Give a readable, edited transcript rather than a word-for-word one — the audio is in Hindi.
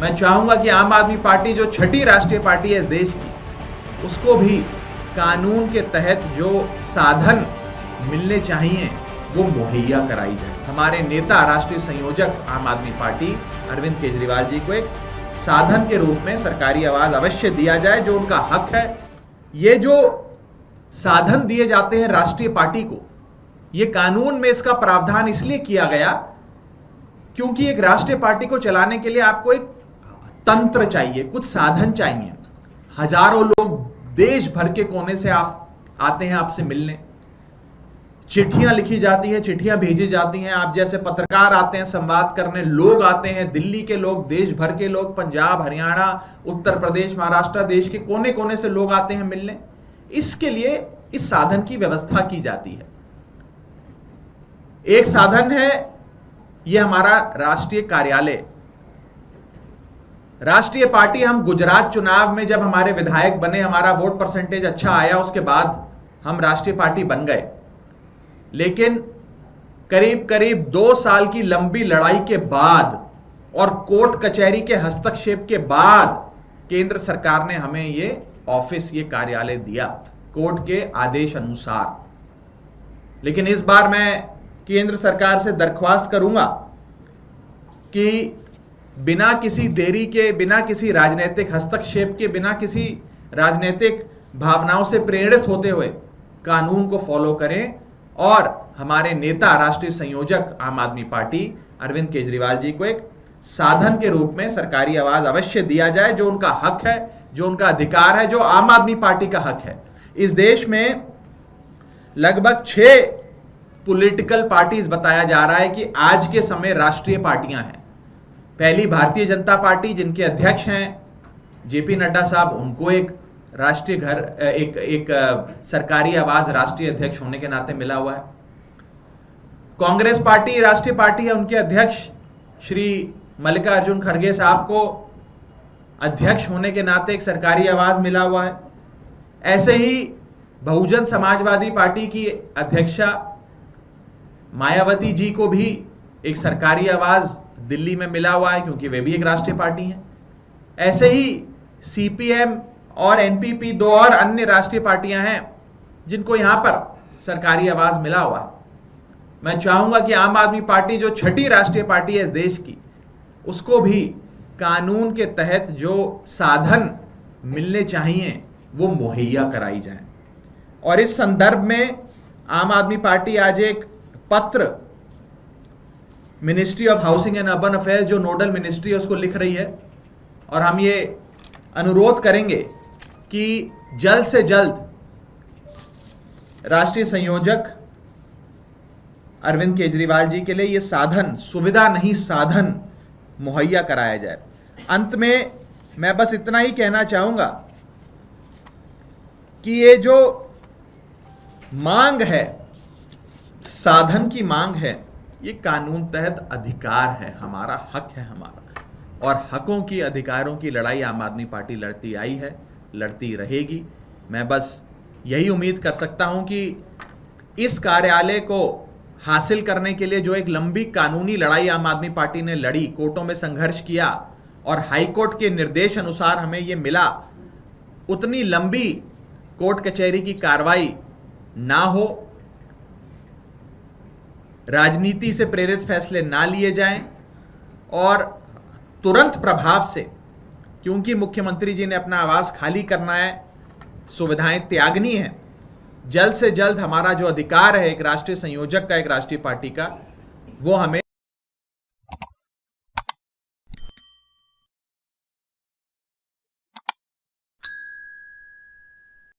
मैं चाहूंगा कि आम आदमी पार्टी जो छठी राष्ट्रीय पार्टी है इस देश की, उसको भी कानून के तहत जो साधन मिलने चाहिए वो मुहैया कराई जाए। हमारे नेता, राष्ट्रीय संयोजक आम आदमी पार्टी अरविंद केजरीवाल जी को एक साधन के रूप में सरकारी आवाज अवश्य दिया जाए, जो उनका हक है। ये जो साधन दिए जाते हैं राष्ट्रीय पार्टी को, ये कानून में इसका प्रावधान इसलिए किया गया क्योंकि एक राष्ट्रीय पार्टी को चलाने के लिए आपको एक तंत्र चाहिए, कुछ साधन चाहिए। हजारों लोग देश भर के कोने से आप आते हैं आपसे मिलने, चिट्ठियां लिखी जाती हैं, चिट्ठियां भेजी जाती हैं, आप जैसे पत्रकार आते हैं संवाद करने, लोग आते हैं, दिल्ली के लोग, देश भर के लोग, पंजाब, हरियाणा, उत्तर प्रदेश, महाराष्ट्र, देश के कोने कोने से लोग आते हैं मिलने। इसके लिए इस साधन की व्यवस्था की जाती है। एक साधन है ये हमारा राष्ट्रीय कार्यालय। राष्ट्रीय पार्टी, हम गुजरात चुनाव में जब हमारे विधायक बने, हमारा वोट परसेंटेज अच्छा आया, उसके बाद हम राष्ट्रीय पार्टी बन गए। लेकिन करीब करीब 2 साल की लंबी लड़ाई के बाद और कोर्ट कचहरी के हस्तक्षेप के बाद केंद्र सरकार ने हमें ये ऑफिस, ये कार्यालय दिया कोर्ट के आदेश अनुसार। लेकिन इस बार मैं केंद्र सरकार से दरख्वास्त करूंगा कि बिना किसी देरी के, बिना किसी राजनीतिक हस्तक्षेप के, बिना किसी राजनीतिक भावनाओं से प्रेरित होते हुए कानून को फॉलो करें और हमारे नेता, राष्ट्रीय संयोजक आम आदमी पार्टी अरविंद केजरीवाल जी को एक साधन के रूप में सरकारी आवाज अवश्य दिया जाए, जो उनका हक है, जो उनका अधिकार है, जो आम आदमी पार्टी का हक है। इस देश में लगभग 6 पॉलिटिकल पार्टीज बताया जा रहा है कि आज के समय राष्ट्रीय पार्टियां हैं। पहली भारतीय जनता पार्टी, जिनके अध्यक्ष हैं जेपी नड्डा साहब, उनको एक राष्ट्रीय एक सरकारी आवाज राष्ट्रीय अध्यक्ष होने के नाते मिला हुआ है। कांग्रेस पार्टी राष्ट्रीय पार्टी है, उनके अध्यक्ष श्री मल्लिकार्जुन खड़गे साहब को अध्यक्ष होने के नाते एक सरकारी आवाज मिला हुआ है। ऐसे ही बहुजन समाजवादी पार्टी की अध्यक्षा मायावती जी को भी एक सरकारी आवाज दिल्ली में मिला हुआ है, क्योंकि वे भी एक राष्ट्रीय पार्टी हैं। ऐसे ही सीपीएम और एनपीपी, 2 और अन्य राष्ट्रीय पार्टियां हैं जिनको यहां पर सरकारी आवाज मिला हुआ है। मैं चाहूंगा कि आम आदमी पार्टी जो छठी राष्ट्रीय पार्टी है इस देश की, उसको भी कानून के तहत जो साधन मिलने चाहिए वो मुहैया कराई जाए। और इस संदर्भ में आम आदमी पार्टी आज एक पत्र ministry of housing and urban affairs, जो नोडल मिनिस्ट्री है, उसको लिख रही है। और हम ये अनुरोध करेंगे कि जल्द से जल्द राष्ट्रीय संयोजक अरविंद केजरीवाल जी के लिए ये साधन, सुविधा नहीं साधन, मुहैया कराया जाए। अंत में मैं बस इतना ही कहना चाहूंगा कि ये जो मांग है, साधन की मांग है, ये कानून तहत अधिकार है, हमारा हक है हमारा। और हकों की, अधिकारों की लड़ाई आम आदमी पार्टी लड़ती आई है, लड़ती रहेगी। मैं बस यही उम्मीद कर सकता हूं कि इस कार्यालय को हासिल करने के लिए जो एक लंबी कानूनी लड़ाई आम आदमी पार्टी ने लड़ी, कोर्टों में संघर्ष किया और हाई कोर्ट के निर्देश अनुसार हमें ये मिला, उतनी लंबी कोर्ट कचहरी की कार्रवाई ना हो, राजनीति से प्रेरित फैसले ना लिए जाएं और तुरंत प्रभाव से, क्योंकि मुख्यमंत्री जी ने अपना आवास खाली करना है, सुविधाएं त्यागनी है, जल्द से जल्द हमारा जो अधिकार है एक राष्ट्रीय संयोजक का, एक राष्ट्रीय पार्टी का, वो हमें